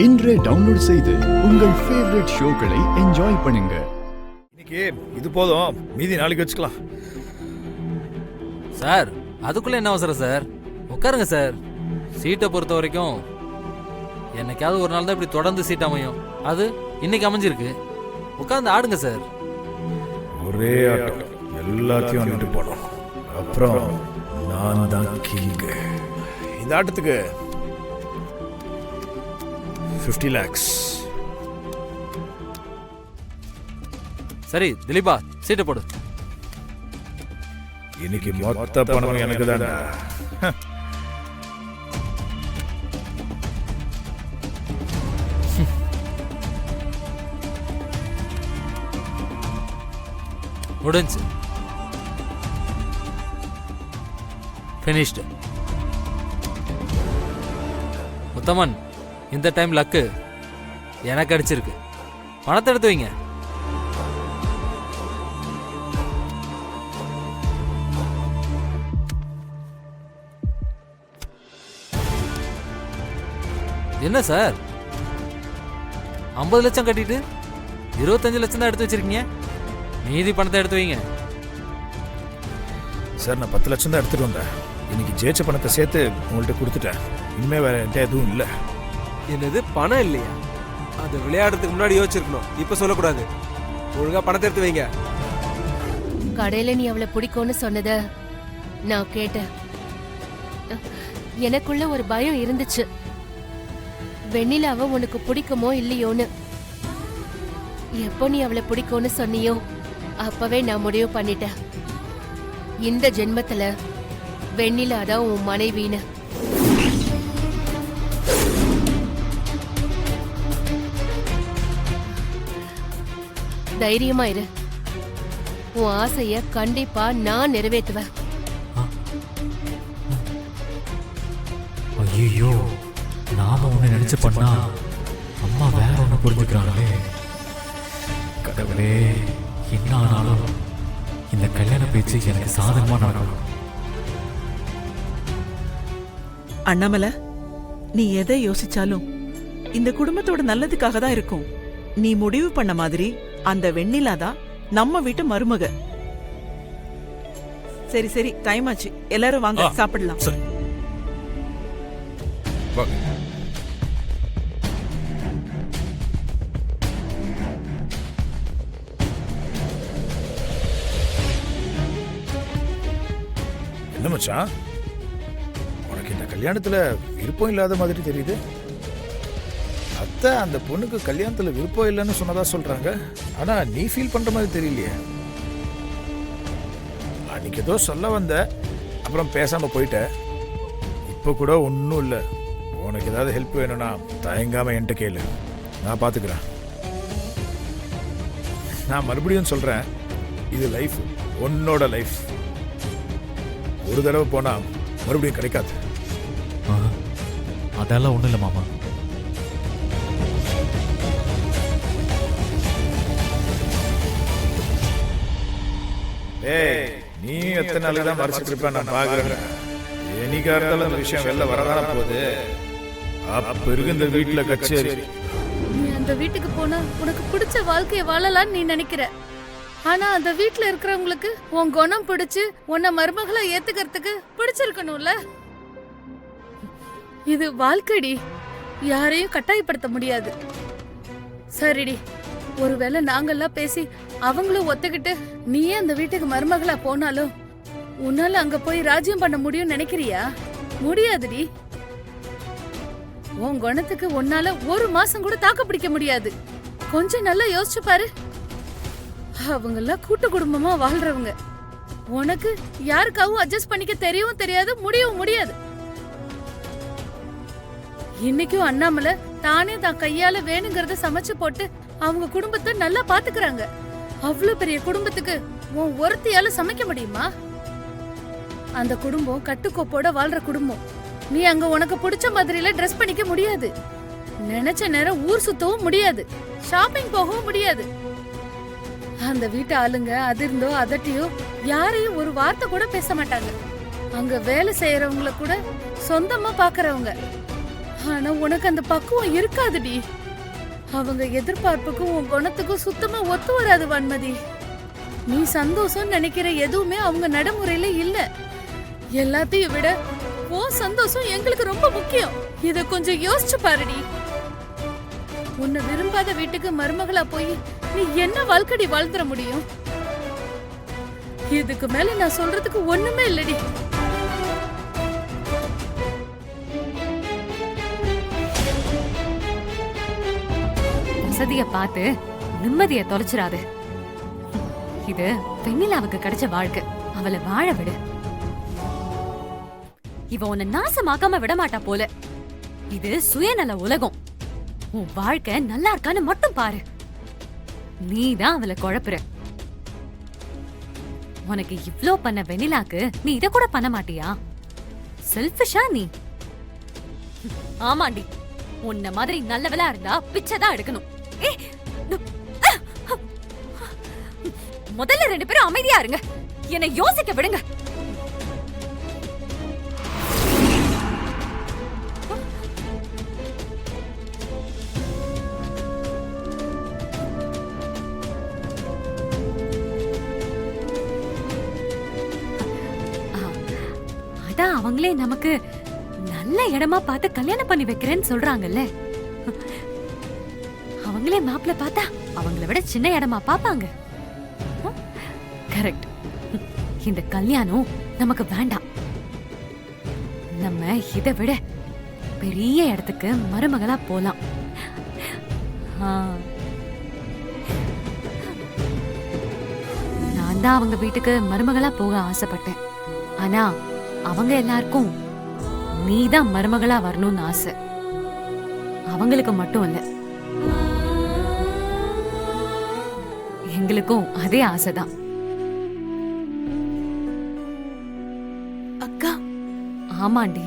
இன்றே டவுன்லோட் செய்து உங்கள் ஃபேவரட் ஷோக்களை என்ஜாய் பண்ணுங்க. இன்னைக்கு இது போதும், மீதி நாளைக்கு வச்சுக்கலாம். சார் அதுக்குள்ள என்ன அவசரம் சார்? உட்காருங்க சார். சீட்டை பொறுத்த வரைக்கும் என்னைக்காவது ஒரு நாள் தான் இப்படி தொடர்ந்து சீட் அமையும். அது இன்னைக்கு அமைஞ்சிருக்கு. உட்கார்ந்து ஆடுங்க சார். ஒரே ஆட்டம் எல்லாத்தையும் வந்துட்டு போனோம். அப்புறம் நான் தான் கிங். இந்த ஆட்டத்துக்கு 50 lakhs. சரி திலீபா, சீட்டை போடு. இன்னைக்கு மொத்த பணம் எனக்கு தானே. முடிஞ்சு. ஃபினிஷ்டு. உத்தமன், இந்த டைம் லக்கு எனக்கு அடிச்சிருக்கு. பணத்தை எடுத்து வைங்க. என்ன சார் 50 லட்சம் கட்டிட்டு 25 லட்சம் தான் எடுத்து வச்சிருக்கீங்க. மீதி பணத்தை எடுத்து வைங்க. சார் நான் 10 லட்சம் தான் எடுத்துட்டு வந்தேன். இன்னைக்கு ஜெயிச்ச பணத்தை சேர்த்து உங்கள்கிட்ட கொடுத்துட்டேன். இனிமே வேற என்கிட்ட எதுவும் இல்லை. என்னது பணம் இல்லையா? அது விளையாடுறதுக்கு முன்னாடி யோசிச்சிருக்கணும், இப்ப சொல்லக்கூடாது. ஒழுங்கா பணத்தை எடுத்து வைங்க. கடையில நீ அவளை பிடிக்கும்னு சொன்னத நான் கேட்டேன். எனக்குள்ள ஒரு பயம் இருந்துச்சு, வெண்ணிலாவை உனக்கு பிடிக்குமோ இல்லையோன்னு. எப்போ நீ அவளை பிடிக்கும்னு சொன்னியோ அப்பவே நான் முடிவு பண்ணிட்டேன். இந்த ஜென்மத்துல வெண்ணிலா தான் உன் மனைவின்னு. தைரியமா இரு. உன் ஆசைய கண்டிப்பா நான் நிறைவேற்றுவேன். ஐயோ, நாம ஒண்ணு நினைச்சு பண்ணா அம்மா வேற ஒண்ணு புரிஞ்சுக்கிறாங்களே. கடவுளே, என்ன ஆனாலும் இந்த கல்யாண பேச்சு எனக்கு சாதகமா நடக்கணும். அண்ணாமலை, நீ எதை யோசிச்சாலும் இந்த குடும்பத்தோட நல்லதுக்காக தான் இருக்கும். நீ முடிவு பண்ண மாதிரி அந்த வெண்ணிலா தான் நம்ம வீட்டு மருமக. சரி சரி, டைம் ஆச்சு. எல்லாரும் வாங்க சாப்பிடலாம். சரி வாங்க. என்ன மச்சான், உனக்கு இந்த கல்யாணத்துல விருப்பம் இல்லாத மாதிரி தெரியுது. அத்தை அந்த பொண்ணுக்கு கல்யாணத்துல விருப்பம் இல்லைன்னு சொன்னதா சொல்றாங்க. ஆனா நீ ஃபீல் பண்ற மாதிரி தெரியலையே. அன்னைக்கு ஏதோ சொல்ல வந்த, அப்புறம் பேசாம போயிட்ட. இப்ப கூட ஒன்னும் இல்லை. உனக்கு ஏதாவது ஹெல்ப் வேணும்னா தயங்காம என்கிட்ட கேளு, நான் பாத்துக்கிறேன். நான் மறுபடியும் சொல்றேன், இது லைஃப், உன்னோட லைஃப். ஒரு தடவை போனா மறுபடியும் கிடைக்காது. அதெல்லாம் ஒண்ணு இல்லை மாமா. ஏய், நீ எத்தனை நாளைக்கு தான் மறைச்சிட்டு இருப்ப நான் பாக்குறேன். என்னைக்கா இருந்தாலும் அந்த விஷயம் வெளில வரதான போகுது. அப்ப இருக்கு இந்த வீட்டுல கச்சேரி. நீ அந்த வீட்டுக்கு போனா உனக்கு பிடிச்ச வாழ்க்கைய வாழலாம்னு நீ நினைக்கிற. ஆனா அந்த வீட்டுல இருக்கிறவங்களுக்கு உன் குணம் பிடிச்சு உன்னை மருமகளை ஏத்துக்கிறதுக்கு பிடிச்சிருக்கணும்ல. இது வாழ்க்கைடி, யாரையும் கட்டாயப்படுத்த முடியாது. சரிடி, ஒருவேளை நாங்கெல்லாம் பேசி அவங்களும் ஒத்துக்கிட்டு நீயே அந்த வீட்டுக்கு மருமகளா போனாலும் உன்னால அங்க போய் ராஜ்யம் பண்ண முடியும்னு நினைக்கிறியா? முடியாதுடி. உன் குணத்துக்கு உன்னால ஒரு மாசம் கூட தாக்கு பிடிக்க முடியாது. கொஞ்சம் நல்லா யோசிச்சு பாரு. அவங்க எல்லாம் கூட்டு குடும்பமா வாழ்றவங்க. உனக்கு யாருக்காவும் அட்ஜஸ்ட் பண்ணிக்க தெரியவும் தெரியாது, முடியவும் முடியாது. இன்னைக்கும் அண்ணாமலை தானே தான் கையால வேணுங்கிறத சமைச்சு போட்டு அவங்க குடும்பத்தை நல்லா பாத்துக்கிறாங்க. அவ்வளவு பெரிய குடும்பத்துக்கு உன் ஒருத்தியால சமைக்க முடியுமா? அந்த குடும்பம் கட்டுக்கோப்போட வாழ்ற குடும்பம். நீ அங்க உனக்கு பிடிச்ச மாதிரில ட்ரெஸ் பண்ணிக்க முடியாது. நினைச்ச நேரம் ஊர் சுத்தவும் முடியாது, ஷாப்பிங் போகவும் முடியாது. அந்த வீட்டு ஆளுங்க அதிர்ந்தோ அதட்டியோ யாரையும் ஒரு வார்த்தை கூட பேச மாட்டாங்க. அங்க வேலை செய்யறவங்கள கூட சொந்தமா பாக்குறவங்க. ஆனா உனக்கு அந்த பக்குவம் இருக்காதுடி. அவங்க எதிர்பார்ப்புக்கும் உன் குணத்துக்கும் சுத்தமா ஒத்து வராது வன்மதி. நீ சந்தோஷம் நினைக்கிற எதுவுமே அவங்க நடைமுறையில இல்ல. எல்லாத்தையும் விட உன் சந்தோஷம் எங்களுக்கு ரொம்ப முக்கியம். இத கொஞ்சம் யோசிச்சு பாருடி. உன்னை விரும்பாத வீட்டுக்கு மருமகளா போய் நீ என்ன வாழ்க்கடி வாழ்ந்துட முடியும்? இதுக்கு மேல நான் சொல்றதுக்கு ஒண்ணுமே இல்லடி. வசதிய பார்த்து நிம்மதிய தொலைச்சிடாது. இது வெண்ணிலாவுக்கு கிடைச்ச வாழ்க்கை, அவளை வாழ விடு. இவ உன்னை நாசமாக்காம விட மாட்டா போல. இது சுயநல உலகம். உன் வாழ்க்கை நல்லா இருக்கான்னு மட்டும் பாரு. நீதான் அவளை குழப்புற. உனக்கு இவ்ளோ பண்ண வெண்ணிலாக்கு நீ இத கூட பண்ண மாட்டியா? செல்ஃபிஷா நீ? ஆமாண்டி, உன்ன மாதிரி நல்லவளா இருந்தா பிச்சைதான் எடுக்கணும். முதல்ல 2 பேரும் அமைதியா இருங்க, என்னை யோசிக்க விடுங்க. அதான் அவங்களே நமக்கு நல்ல இடமா பார்த்து கல்யாணம் பண்ணி வைக்கிறேன்னு சொல்றாங்கல்ல. அவங்களே மாப்பிள்ள பார்த்தா அவங்கள விட சின்ன இடமா பாப்பாங்க. கரெக்ட். இந்த கல்யாணம் நமக்கு வேண்டாம். நம்ம இதை விட பெரிய இடத்துக்கு மருமகளா போலாம். நான் தான் அவங்க வீட்டுக்கு மருமகளா போக ஆசைப்பட்டேன். ஆனா அவங்க எல்லாருக்கும் நீதான் மருமகளா வரணும்னு ஆசை. அவங்களுக்கு மட்டும் இல்ல, எங்களுக்கும் அதே ஆசைதான். அக்கா, ஆமாண்டி,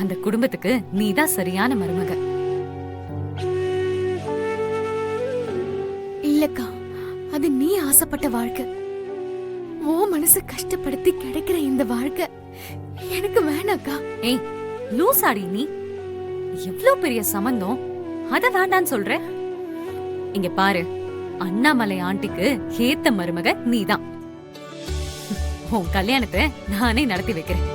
அந்த குடும்பத்துக்கு நீதான் சரியான மருமக. இல்லக்கா, அது நீ ஆசைப்பட்ட வாழ்க்கை. ஓ மனசு கஷ்டப்படுத்தி கிடைக்கிற இந்த வாழ்க்கை எனக்கு வேணாக்கா. ஏய் லூசாடி நீ, எவ்ளோ பெரிய சம்பந்தம், அத வேண்டான்னு சொல்ற? இங்க பாரு, அண்ணாமலை ஆண்டிக்கு ஏத்த மருமக நீதான். உன் கல்யாணத்தை நானே நடத்தி வைக்கிறேன்.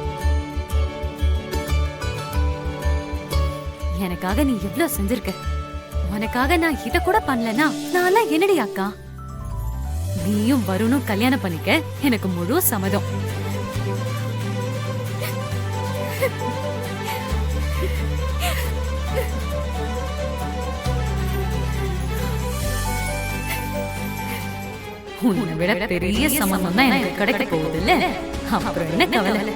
எனக்காக நீ எவ்வளவு செஞ்சிருக்க. உனக்காக நான் இத கூட பண்ணலனா நான் என்னடி அக்கா? நீயும் வருணும் கல்யாணம் பண்ணிக்க எனக்கு முழு சம்மதம். உன்னை விட பெரிய சம்மந்தம் தான் எனக்கு கிடைக்க போகுது இல்ல? அப்புறம் என்ன கவலை?